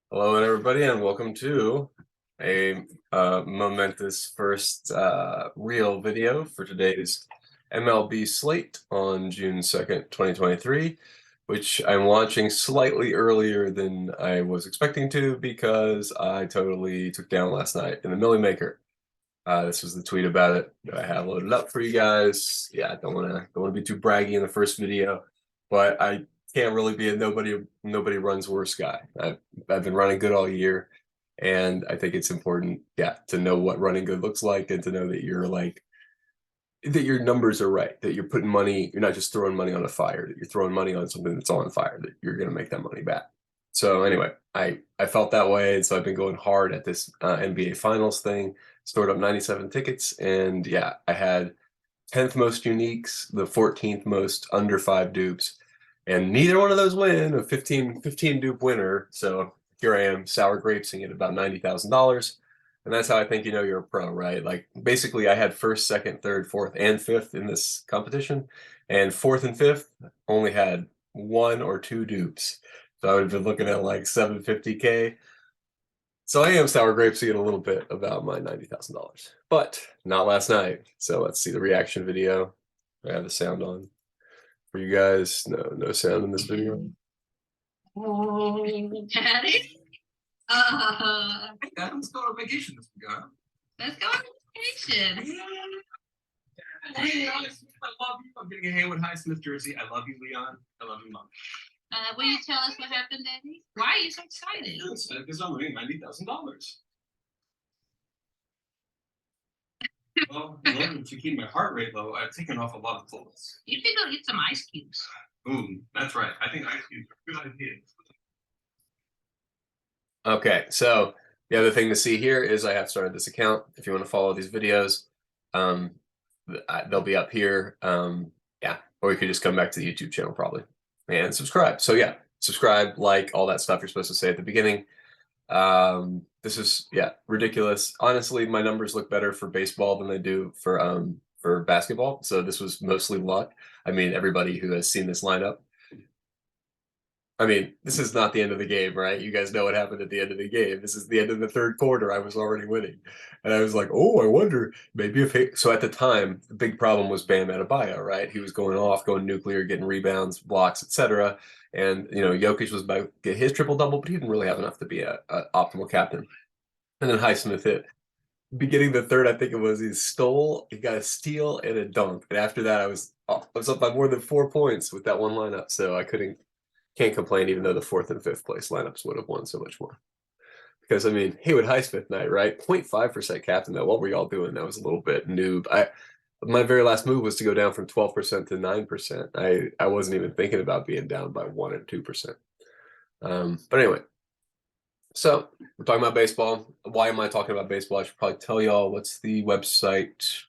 Hello, everybody, and welcome to a momentous first real video for today's MLB slate on June 2nd, 2023, which I'm launching slightly earlier than I was expecting to because I totally took down last night in the Millie Maker. This was the tweet about it that I have loaded up for you guys. Yeah, I don't want to be too braggy in the first video, but I can't really be a nobody runs worse guy. I've been running good all year, and I think it's important, yeah, to know what running good looks like and to know that that your numbers are right, that you're putting money, you're not just throwing money on a fire, that you're throwing money on something that's on fire, that you're going to make that money back. So anyway, I felt that way, and so I've been going hard at this NBA Finals thing. Stored up 97 tickets, and yeah, I had 10th most uniques, the 14th most under 5 dupes, and neither one of those win a 15 dupe winner. So here I am, sour grapesing at about $90,000. And that's how I think you know you're a pro, right? Like basically I had first, second, third, fourth, and fifth in this competition, and fourth and fifth only had 1 or 2 dupes. So I would have been looking at like 750K. So I am sour grapesing a little bit about my $90,000, but not last night. So let's see the reaction video. I have the sound on for you guys. No sound in this video. Daddy? Let's go on vacation this week, huh? Let's go on vacation. Hey, Alex, I love you. I'm getting a Haywood Highsmith jersey. I love you, Leon. I love you, Mom. Will you tell us what happened, Daddy? Why are you so excited? Because I'm winning $90,000. Well, in order to keep my heart rate low, I've taken off a lot of clothes. You should go get some ice cubes. Ooh, that's right. I think ice cubes are a good idea. Okay, so the other thing to see here is I have started this account. If you want to follow these videos, they'll be up here. Yeah, or you could just come back to the YouTube channel probably and subscribe. So yeah, subscribe, like, all that stuff you're supposed to say at the beginning. This is, yeah, ridiculous. Honestly, my numbers look better for baseball than they do for basketball. So this was mostly luck. I mean, everybody who has seen this lineup, I mean, this is not the end of the game, right? You guys know what happened at the end of the game. This is the end of the third quarter. I was already winning. And I was like, oh, I wonder maybe so at the time, the big problem was Bam Adebayo, right? He was going off, going nuclear, getting rebounds, blocks, etc. And, Jokic was about to get his triple-double, but he didn't really have enough to be a optimal captain. And then Highsmith hit. Beginning the third, I think it was, he got a steal and a dunk. And after that, I was up by more than 4 points with that one lineup. So I can't complain, even though the 4th and 5th place lineups would have won so much more. Because, I mean, Haywood Highsmith night, right? 0.5% captain, though. What were y'all doing? That was a little bit noob. My very last move was to go down from 12% to 9%. I wasn't even thinking about being down by 1 and 2%. But anyway, so we're talking about baseball. Why am I talking about baseball? I should probably tell y'all what's the website.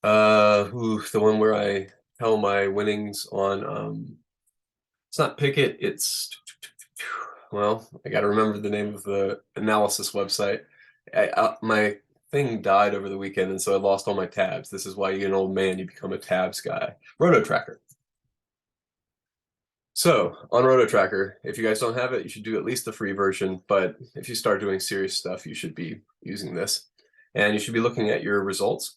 The one where I tell my winnings on. It's not Picket. It's, well, I got to remember the name of the analysis website. My thing died over the weekend, and so I lost all my tabs. This is why you get an old man, you become a tabs guy. Roto Tracker. So on Roto Tracker, if you guys don't have it, you should do at least the free version. But if you start doing serious stuff, you should be using this, and you should be looking at your results.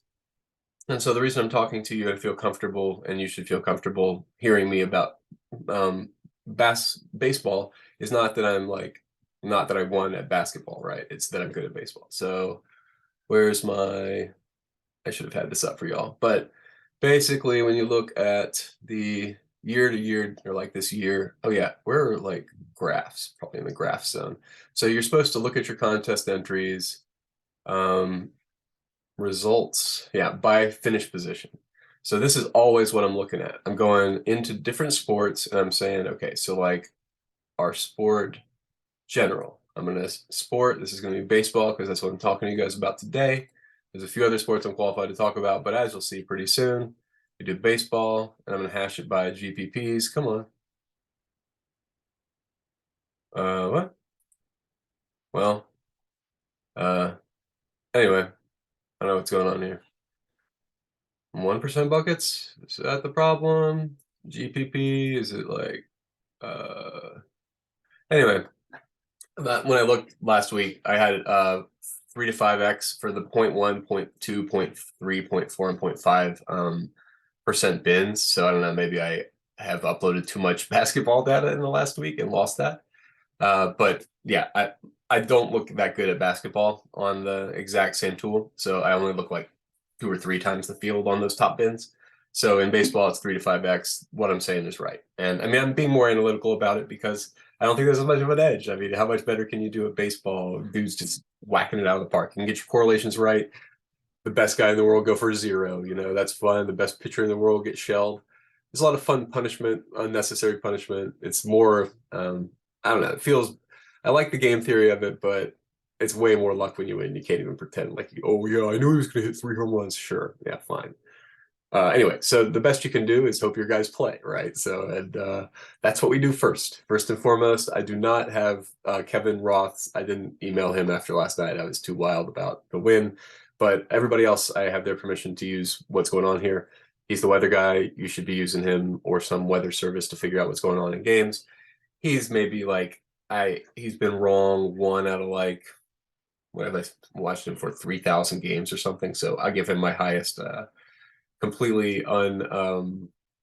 And so the reason I'm talking to you and feel comfortable, and you should feel comfortable hearing me about baseball, is not that I won at basketball, right? It's that I'm good at baseball. So where's I should have had this up for y'all. But basically, when you look at the year to year, or like this year, oh yeah, we're like graphs, probably in the graph zone. So you're supposed to look at your contest entries, results, yeah, by finish position. So this is always what I'm looking at. I'm going into different sports and I'm saying, okay, so like our sport general. I'm going to sport. This is going to be baseball because that's what I'm talking to you guys about today. There's a few other sports I'm qualified to talk about, but as you'll see pretty soon, we do baseball, and I'm going to hash it by GPPs. Come on. What? Well, anyway, I don't know what's going on here. 1% buckets? Is that the problem? GPP? Is it like, anyway, When I looked last week, I had 3 to 5x for the 0.1, 0.2, 0.3, 0.4, and 0.5 percent bins. So I don't know, maybe I have uploaded too much basketball data in the last week and lost that. But yeah, I don't look that good at basketball on the exact same tool. So I only look like 2 or 3 times the field on those top bins. So in baseball, it's 3 to 5x. What I'm saying is right. And I mean, I'm being more analytical about it because I don't think there's as much of an edge. I mean, how much better can you do at baseball? Dudes just whacking it out of the park. You can get your correlations right. The best guy in the world go for 0. You know, that's fun. The best pitcher in the world get shelled. There's a lot of fun punishment, unnecessary punishment. It's more, I don't know. It feels, I like the game theory of it, but it's way more luck when you win. You can't even pretend like, oh yeah, I knew he was going to hit 3 home runs. Sure, yeah, fine. Anyway, so the best you can do is hope your guys play, right? So, and that's what we do first. First and foremost, I do not have Kevin Roth. I didn't email him after last night. I was too wild about the win. But everybody else, I have their permission to use what's going on here. He's the weather guy. You should be using him or some weather service to figure out what's going on in games. He's maybe like, he's been wrong 1 out of like, what have I watched him for, 3,000 games or something. So I'll give him my highest completely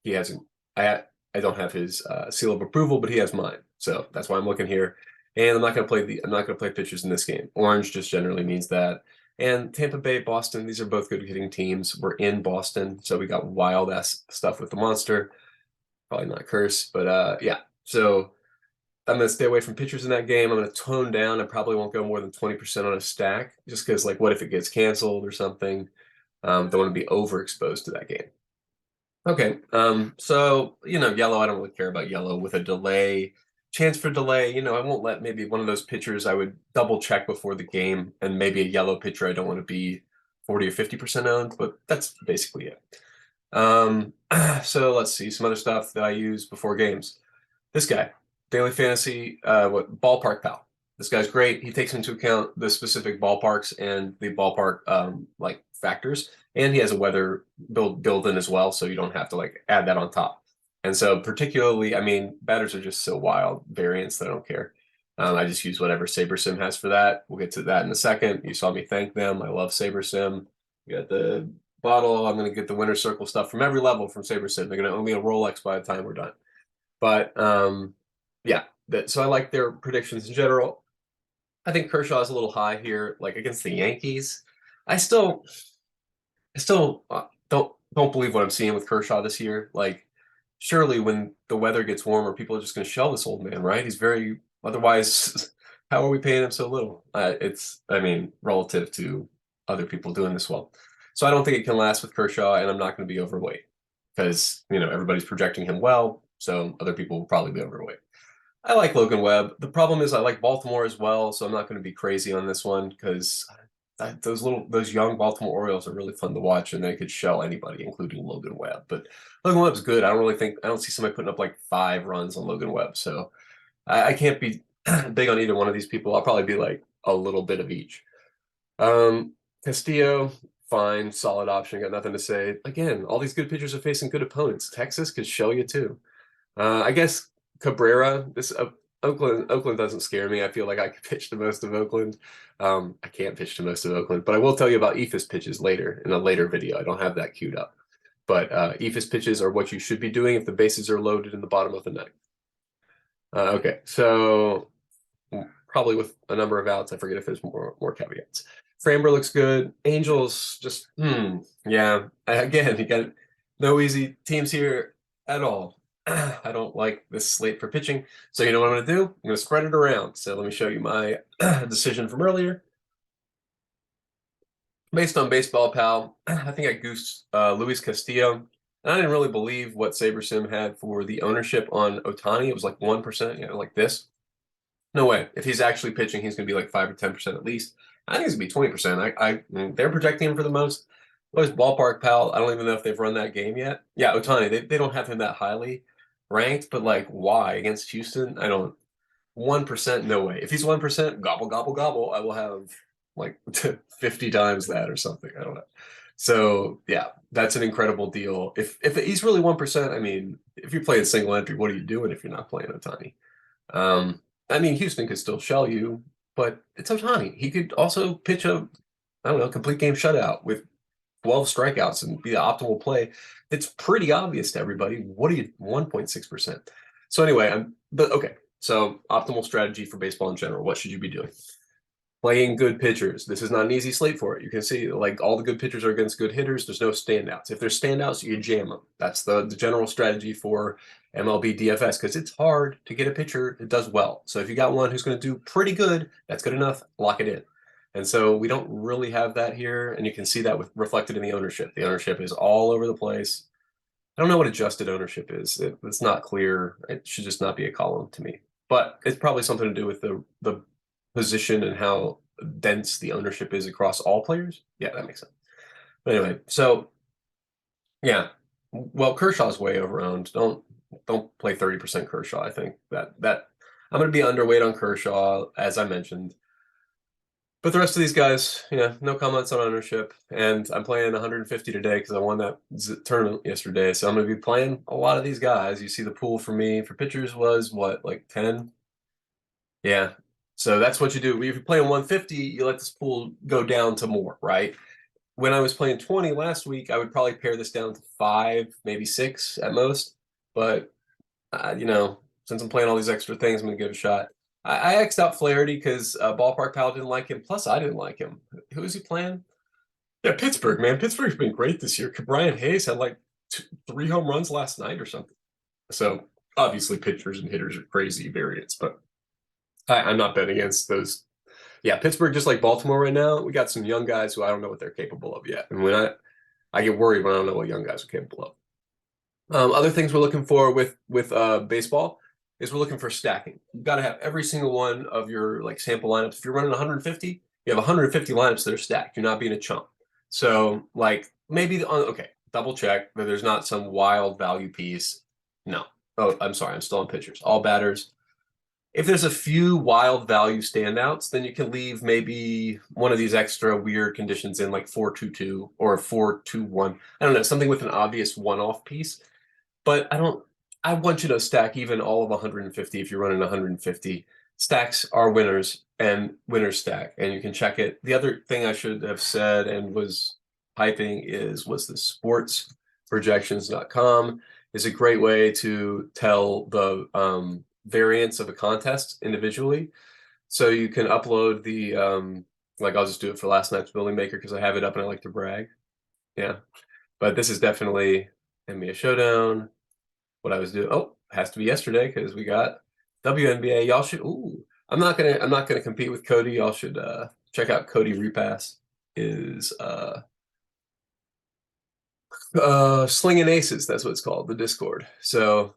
he hasn't I don't have his seal of approval, but he has mine. So that's why I'm looking here. And I'm not gonna play pitchers in this game. Orange just generally means that. And Tampa Bay, Boston, these are both good hitting teams. We're in Boston, so we got wild ass stuff with the monster. Probably not curse, but yeah. So I'm gonna stay away from pitchers in that game. I'm gonna tone down. I probably won't go more than 20% on a stack, just because like what if it gets canceled or something? Don't want to be overexposed to that game. Okay, so yellow. I don't really care about yellow with a delay, chance for delay. I won't let maybe one of those pitchers I would double check before the game, and maybe a yellow pitcher I don't want to be 40 or 50% owned, but that's basically it. So let's see some other stuff that I use before games. This guy, Daily Fantasy, Ballpark Pal. This guy's great. He takes into account the specific ballparks and the ballpark like factors, and he has a weather build in as well, so you don't have to like add that on top. And so particularly, I mean, batters are just so wild variants that I don't care. I just use whatever SaberSim has for that. We'll get to that in a second. You saw me thank them. I love SaberSim. We got the bottle. I'm going to get the winner circle stuff from every level from SaberSim. They're going to owe me a Rolex by the time we're done. But yeah, so I like their predictions in general. I think Kershaw is a little high here, like against the Yankees. I still don't believe what I'm seeing with Kershaw this year. Like, surely when the weather gets warmer, people are just going to shell this old man, right? He's very otherwise. How are we paying him so little? I mean, relative to other people doing this well. So I don't think it can last with Kershaw, and I'm not going to be overweight because everybody's projecting him well, so other people will probably be overweight. I like Logan Webb. The problem is I like Baltimore as well, so I'm not going to be crazy on this one because those young Baltimore Orioles are really fun to watch, and they could shell anybody, including Logan Webb. But Logan Webb's good. I don't see somebody putting up like 5 runs on Logan Webb, so I can't be big on either one of these people. I'll probably be like a little bit of each. Castillo, fine, solid option. Got nothing to say. Again, all these good pitchers are facing good opponents. Texas could shell you too. I guess Cabrera, Oakland doesn't scare me. I feel like I could pitch to most of Oakland. I can't pitch to most of Oakland, but I will tell you about Ephus pitches later in a later video. I don't have that queued up. But Ephus pitches are what you should be doing if the bases are loaded in the bottom of the ninth. Okay, so probably with a number of outs. I forget if there's more caveats. Framber looks good. Angels just, yeah. Again, you got no easy teams here at all. I don't like this slate for pitching. So you know what I'm going to do? I'm going to spread it around. So let me show you my decision from earlier. Based on Baseball Pal, I think I goosed Luis Castillo. And I didn't really believe what SaberSim had for the ownership on Ohtani. It was like 1%, like this. No way. If he's actually pitching, he's going to be like 5 or 10% at least. I think it's going to be 20%. They're projecting him for the most. What is Ballpark Pal? I don't even know if they've run that game yet. Yeah, Ohtani, they don't have him that highly ranked, but like why against Houston? I don't. 1%, no way. If he's 1%, gobble gobble gobble, I will have like 50 times that or something. I don't know. So yeah, that's an incredible deal. If he's really 1%, I mean, if you're playing single entry, what are you doing if you're not playing Ohtani? I mean, Houston could still shell you, but it's Ohtani. He could also pitch a, I don't know, complete game shutout with 12 strikeouts and be the optimal play. It's pretty obvious to everybody. What are you, 1.6%? So anyway, but okay. So optimal strategy for baseball in general. What should you be doing? Playing good pitchers. This is not an easy slate for it. You can see like all the good pitchers are against good hitters. There's no standouts. If there's standouts, you jam them. That's the general strategy for MLB DFS because it's hard to get a pitcher that does well. So if you got one who's going to do pretty good, that's good enough, lock it in. And so we don't really have that here. And you can see that reflected in the ownership. The ownership is all over the place. I don't know what adjusted ownership is. It's not clear. It should just not be a column to me. But it's probably something to do with the position and how dense the ownership is across all players. Yeah, that makes sense. But anyway, so yeah. Well, Kershaw's way overowned. Don't play 30% Kershaw. I think that I'm going to be underweight on Kershaw, as I mentioned. But the rest of these guys, yeah, no comments on ownership. And I'm playing 150 today because I won that tournament yesterday. So I'm going to be playing a lot of these guys. You see the pool for me for pitchers was what, like 10? Yeah. So that's what you do. If you're playing 150, you let this pool go down to more, right? When I was playing 20 last week, I would probably pare this down to 5, maybe 6 at most. But, since I'm playing all these extra things, I'm going to give it a shot. I X'd out Flaherty because Ballpark Pal didn't like him. Plus, I didn't like him. Who is he playing? Yeah, Pittsburgh, man. Pittsburgh's been great this year. Brian Hayes had like 3 home runs last night or something. So obviously pitchers and hitters are crazy variants, but I'm not betting against those. Yeah, Pittsburgh, just like Baltimore right now, we got some young guys who I don't know what they're capable of yet. And when I get worried when I don't know what young guys are capable of. Other things we're looking for with baseball is we're looking for stacking. You've got to have every single one of your like sample lineups. If you're running 150, you have 150 lineups that are stacked. You're not being a chump. So like maybe okay, double check that there's not some wild value piece. No. Oh, I'm sorry. I'm still on pitchers. All batters. If there's a few wild value standouts, then you can leave maybe one of these extra weird conditions in like 4-2-2 or 4-2-1. I don't know, something with an obvious one-off piece. But I want you to stack even all of 150 if you're running 150. Stacks are winners and winners stack, and you can check it. The other thing I should have said and was hyping was the sportsprojections.com is a great way to tell the variance of a contest individually. So you can upload the, like I'll just do it for last night's Building Maker because I have it up and I like to brag. Yeah. But this is definitely NBA Showdown. What I was doing. Oh, has to be yesterday because we got WNBA. Y'all should. Ooh, I'm not gonna compete with Cody. Y'all should check out Cody Repass. Is Slinging Aces. That's what it's called. The Discord. So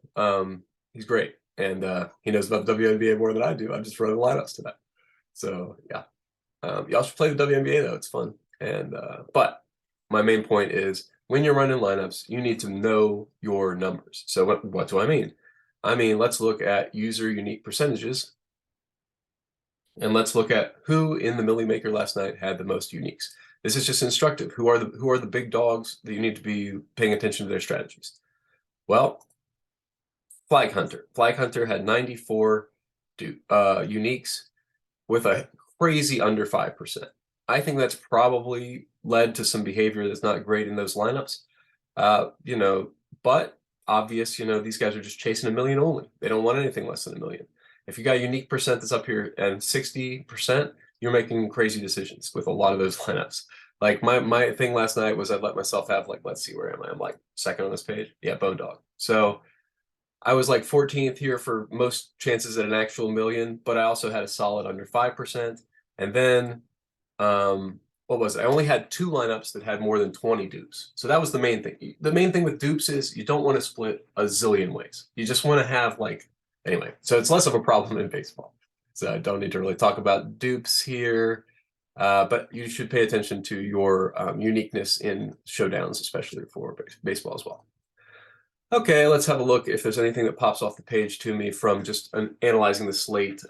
he's great and he knows about the WNBA more than I do. I'm just running lineups to that. So yeah, y'all should play the WNBA though. It's fun. And but my main point is, when you're running lineups, you need to know your numbers. So what do I mean? I mean, let's look at user unique percentages. And let's look at who in the Millie Maker last night had the most uniques. This is just instructive. Who are the big dogs that you need to be paying attention to their strategies? Well, Flag Hunter. Flag Hunter had 94 uniques with a crazy under 5%. I think that's probably led to some behavior that's not great in those lineups. But obvious, these guys are just chasing a million only. They don't want anything less than a million. If you got a unique percent that's up here and 60%, you're making crazy decisions with a lot of those lineups. Like my thing last night was I let myself have like, let's see, where am I? I'm like second on this page. Yeah, Bone Dog. So I was like 14th here for most chances at an actual million, but I also had a solid under 5%. And then what was it? I only had 2 lineups that had more than 20 dupes. So that was the main thing. The main thing with dupes is you don't want to split a zillion ways. You just want to have anyway, so it's less of a problem in baseball. So I don't need to really talk about dupes here, but you should pay attention to your uniqueness in showdowns, especially for baseball as well. Okay, let's have a look if there's anything that pops off the page to me from just analyzing the slate.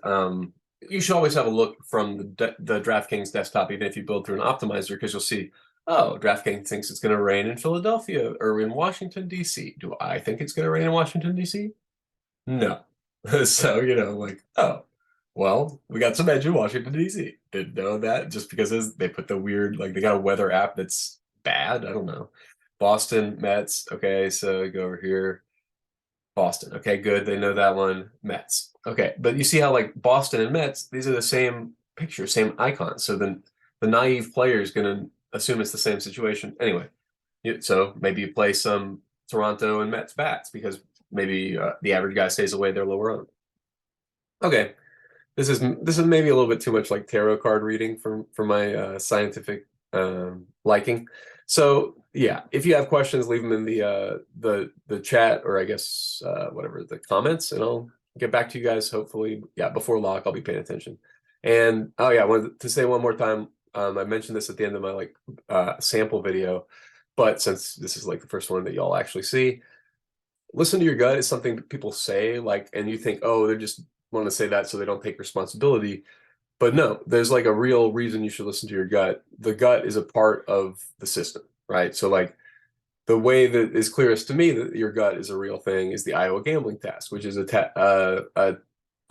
You should always have a look from the DraftKings desktop, even if you build through an optimizer, because you'll see, oh, DraftKings thinks it's going to rain in Philadelphia or in Washington, D.C. Do I think it's going to rain in Washington, D.C.? No. So, oh, Well, we got some edge in Washington, D.C. Didn't know that just because they put the weird, like they got a weather app that's bad. I don't know. Boston, Mets. Okay, so go over here. Boston. Okay, good. They know that one. Mets. Okay, but you see how like Boston and Mets, these are the same picture, same icons. So then the naive player is going to assume it's the same situation. Anyway, so maybe you play some Toronto and Mets bats because maybe the average guy stays away, they're lower owned. Okay, this is maybe a little bit too much like tarot card reading for my scientific liking. So yeah, if you have questions, leave them in the chat, or I guess whatever, the comments, and I'll get back to you guys. Hopefully, yeah, before lock, I'll be paying attention. And oh yeah, I wanted to say one more time. I mentioned this at the end of my like sample video, but since this is like the first one that y'all actually see, listen to your gut is something that people say, like, and you think, oh, they're just want to say that so they don't take responsibility. But no, there's like a real reason you should listen to your gut. The gut is a part of the system, right? So like the way that is clearest to me that your gut is a real thing is the Iowa gambling task, which is a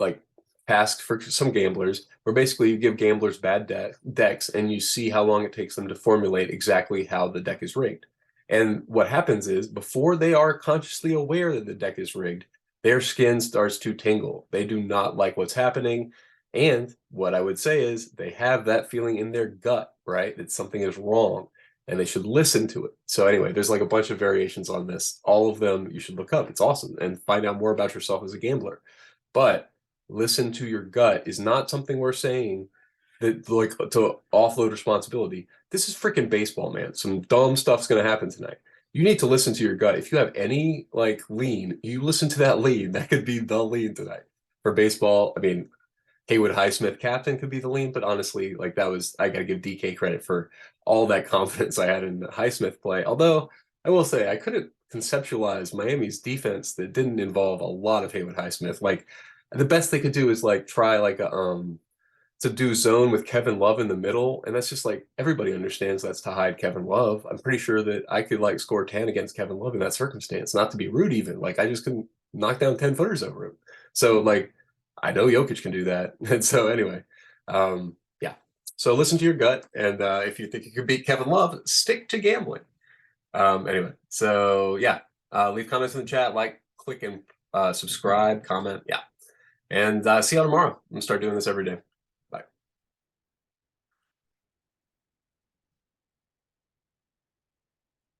like task for some gamblers where basically you give gamblers bad decks and you see how long it takes them to formulate exactly how the deck is rigged. And what happens is before they are consciously aware that the deck is rigged, their skin starts to tingle. They do not like what's happening. And what I would say is they have that feeling in their gut, right? That something is wrong and they should listen to it. So anyway, there's like a bunch of variations on this. All of them you should look up. It's awesome and find out more about yourself as a gambler. But listen to your gut is not something we're saying that like to offload responsibility. This is freaking baseball, man. Some dumb stuff's going to happen tonight. You need to listen to your gut. If you have any like lean, you listen to that lean. That could be the lean tonight. For baseball, I mean, Haywood Highsmith captain could be the lean, but honestly, like that was, I got to give DK credit for all that confidence I had in the Highsmith play. Although I will say I couldn't conceptualize Miami's defense that didn't involve a lot of Haywood Highsmith. Like the best they could do is like try like a to do zone with Kevin Love in the middle, and that's just like everybody understands that's to hide Kevin Love. I'm pretty sure that I could like score 10 against Kevin Love in that circumstance, not to be rude even. Like I just couldn't knock down 10 footers over him. So like I know Jokic can do that. And so anyway, yeah. So listen to your gut, and if you think you could beat Kevin Love, stick to gambling. Anyway, so yeah, leave comments in the chat, like, click, and subscribe, comment, yeah. And see y'all tomorrow. I'm gonna start doing this every day.